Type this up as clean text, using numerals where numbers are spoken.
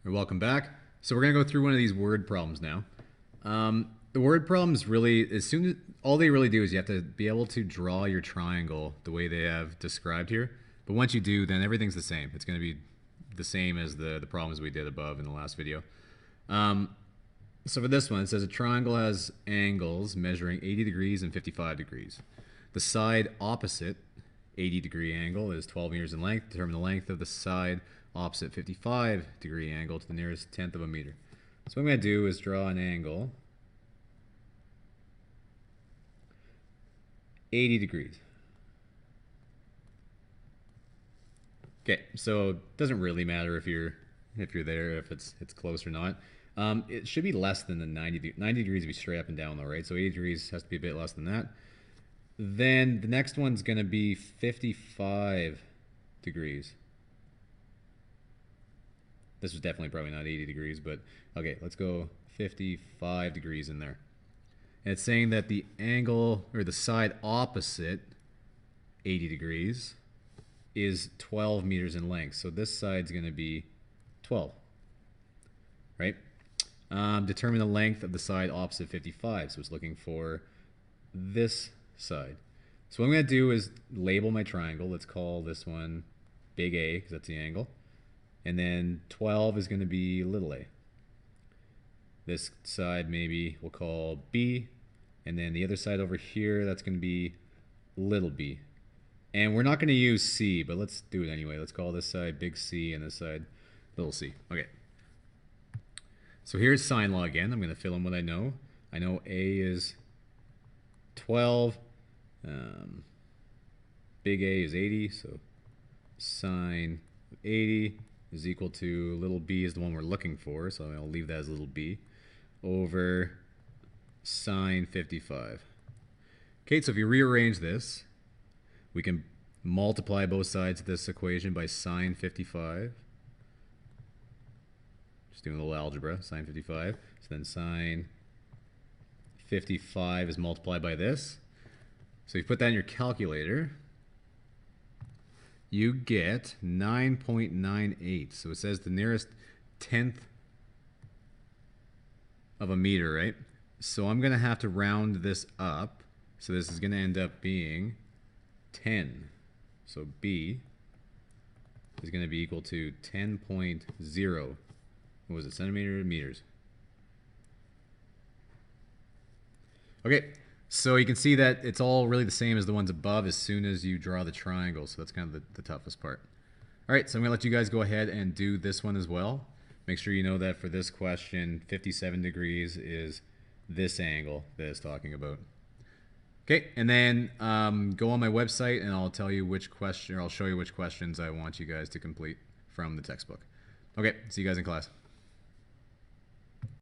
Welcome back. So we're going to go through one of these word problems now. The word problems really, all they really do is you have to be able to draw your triangle the way they have described here. But once you do, then everything's the same. It's going to be the same as the problems we did above in the last video. So for this one, it says a triangle has angles measuring 80 degrees and 55 degrees. The side opposite 80-degree angle is 12 meters in length. Determine the length of the side opposite 55-degree angle to the nearest tenth of a meter. So what I'm going to do is draw an angle 80 degrees. Okay, so it doesn't really matter if you're there, if it's close or not. It should be less than the 90 degrees would be straight up and down though, right? So 80 degrees has to be a bit less than that. Then the next one's going to be 55 degrees. This was definitely probably not 80 degrees, but okay, let's go 55 degrees in there. And it's saying that the angle, or the side opposite 80 degrees is 12 meters in length. So this side's going to be 12, right? Determine the length of the side opposite 55. So it's looking for this side. So what I'm going to do is label my triangle. Let's call this one big A, because that's the angle. And then 12 is going to be little a. This side maybe we'll call B. And then the other side over here, that's going to be little b. And we're not going to use C, but let's do it anyway. Let's call this side big C and this side little c. Okay. So here's sine law again. I'm going to fill in what I know. I know A is 12. Big A is 80. So sine 80 is equal to little b is the one we're looking for. So I'll leave that as little b over sine 55. Okay, so if you rearrange this, we can multiply both sides of this equation by sine 55. Just doing a little algebra, sine 55. So then sine 55 is multiplied by this. So you put that in your calculator, you get 9.98. So it says the nearest tenth of a meter, right? So I'm going to have to round this up. So this is going to end up being 10. So B is going to be equal to 10.0. What was it? Centimeter meters. Okay, so you can see that it's all really the same as the ones above as soon as you draw the triangle. So that's kind of the toughest part. All right, so I'm going to let you guys go ahead and do this one as well. Make sure you know that for this question, 57 degrees is this angle that it's talking about. Okay, and then go on my website and I'll tell you which question, or I'll show you which questions I want you guys to complete from the textbook. Okay, see you guys in class.